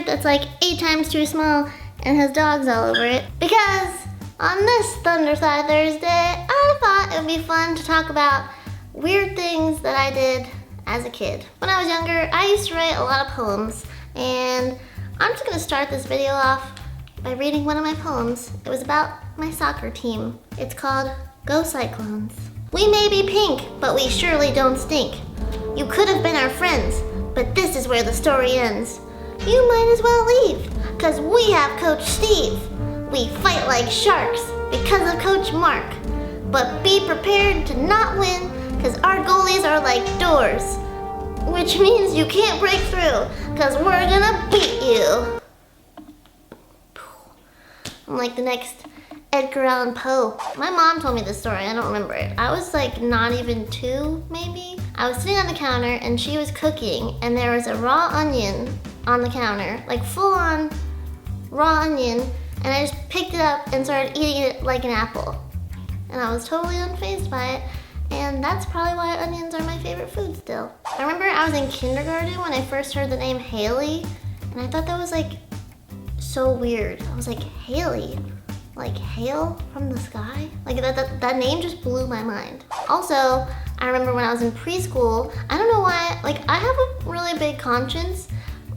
t-shirt that's like 8 times too small and has dogs all over it. Because on this Thunderside Thursday, I thought it would be fun to talk about weird things that I did as a kid. When I was younger, I used to write a lot of poems, and I'm just gonna start this video off by reading one of my poems. It was about my soccer team. It's called Go Cyclones. We may be pink, but we surely don't stink. You could have been our friends, but this is where the story ends. You might as well leave, cause we have Coach Steve. We fight like sharks because of Coach Mark. But be prepared to not win, cause our goalies are like doors. Which means you can't break through, cause we're gonna beat you. I'm like the next Edgar Allan Poe. My mom told me this story, I don't remember it. I was like not even 2, maybe? I was sitting on the counter and she was cooking and there was a raw onion on the counter, like full on raw onion, and I just picked it up and started eating it like an apple. And I was totally unfazed by it, and that's probably why onions are my favorite food still. I remember I was in kindergarten when I first heard the name Haley, and I thought that was like so weird. I was like, Haley? Like hail from the sky? Like that name just blew my mind. Also, I remember when I was in preschool, I don't know why, like I have a really big conscience,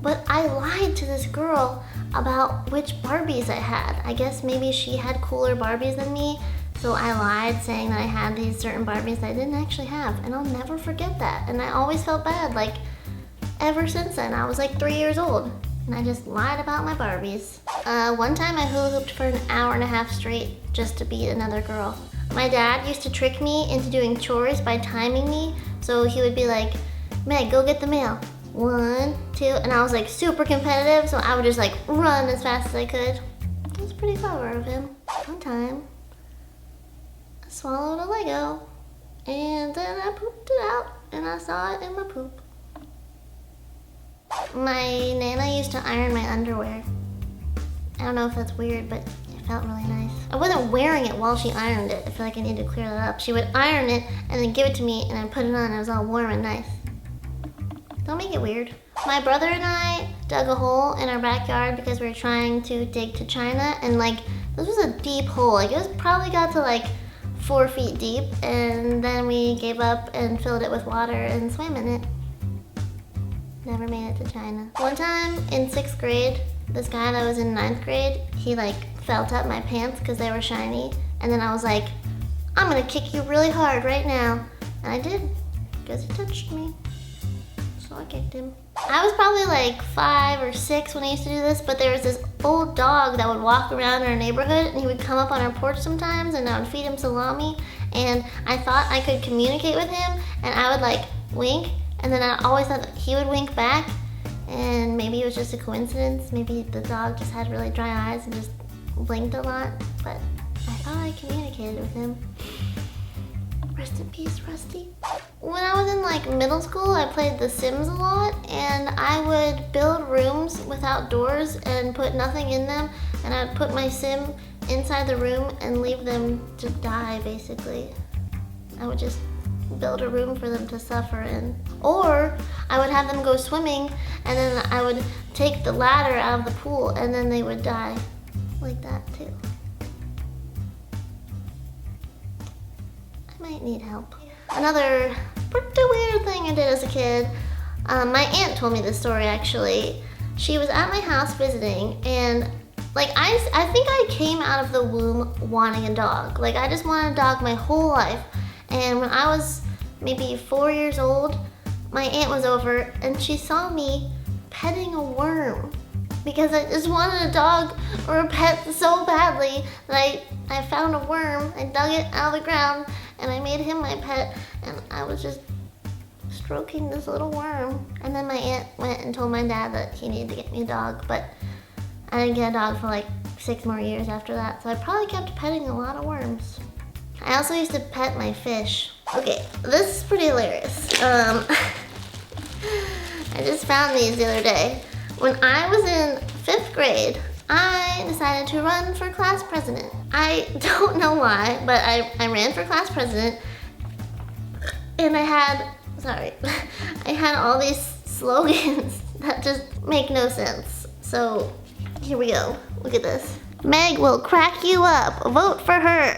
but I lied to this girl about which Barbies I had. I guess maybe she had cooler Barbies than me, so I lied saying that I had these certain Barbies that I didn't actually have, and I'll never forget that. And I always felt bad, like ever since then. I was like 3 years old. And I just lied about my Barbies. One time I hula hooped for an hour and a half straight just to beat another girl. My dad used to trick me into doing chores by timing me. So he would be like, Meg, go get the mail. 1, 2, and I was like super competitive, so I would just like run as fast as I could. It was pretty clever of him. One time, I swallowed a Lego, and then I pooped it out, and I saw it in my poop. My Nana used to iron my underwear. I don't know if that's weird, but it felt really nice. I wasn't wearing it while she ironed it. I feel like I need to clear that up. She would iron it and then give it to me, and I'd put it on and it was all warm and nice. Don't make it weird. My brother and I dug a hole in our backyard because we were trying to dig to China, and like, this was a deep hole. Like it was probably got to like 4 feet deep, and then we gave up and filled it with water and swam in it. Never made it to China. One time in 6th grade, this guy that was in 9th grade, he like felt up my pants because they were shiny. And then I was like, I'm gonna kick you really hard right now. And I did, because he touched me. So I kicked him. I was probably like 5 or 6 when I used to do this, but there was this old dog that would walk around our neighborhood, and he would come up on our porch sometimes, and I would feed him salami. And I thought I could communicate with him, and I would like wink. And then I always thought that he would wink back, and maybe it was just a coincidence. Maybe the dog just had really dry eyes and just blinked a lot, but I thought I communicated with him. Rest in peace, Rusty. When I was in like middle school, I played The Sims a lot, and I would build rooms without doors and put nothing in them, and I'd put my sim inside the room and leave them to die, basically. I would just build a room for them to suffer in. Or I would have them go swimming, and then I would take the ladder out of the pool, and then they would die like that too. I might need help. Another pretty weird thing I did as a kid, my aunt told me this story actually. She was at my house visiting, and like I think I came out of the womb wanting a dog. Like I just wanted a dog my whole life. And when I was maybe 4 years old, my aunt was over and she saw me petting a worm because I just wanted a dog or a pet so badly that I found a worm, I dug it out of the ground, and I made him my pet, and I was just stroking this little worm. And then my aunt went and told my dad that he needed to get me a dog, but I didn't get a dog for like 6 more years after that, so I probably kept petting a lot of worms. I also used to pet my fish. Okay, this is pretty hilarious. I just found these the other day. When I was in 5th grade, I decided to run for class president. I don't know why, but I ran for class president, and I had all these slogans that just make no sense. So, here we go. Look at this. Meg will crack you up. Vote for her.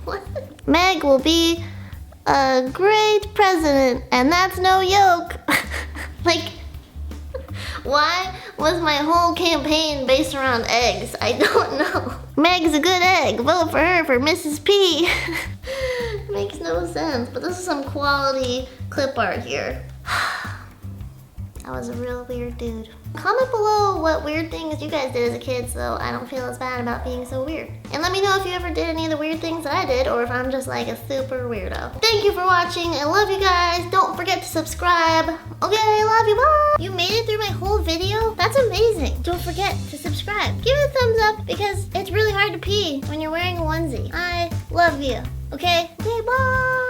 What? Meg will be a great president, and that's no joke. Like, why was my whole campaign based around eggs? I don't know. Meg's a good egg. Vote for her for Mrs. P. Makes no sense, but this is some quality clip art here. I was a real weird dude. Comment below what weird things you guys did as a kid so I don't feel as bad about being so weird. And let me know if you ever did any of the weird things that I did or if I'm just like a super weirdo. Thank you for watching. I love you guys. Don't forget to subscribe. Okay, love you. Bye. You made it through my whole video? That's amazing. Don't forget to subscribe. Give it a thumbs up because it's really hard to pee when you're wearing a onesie. I love you. Okay? Okay, bye.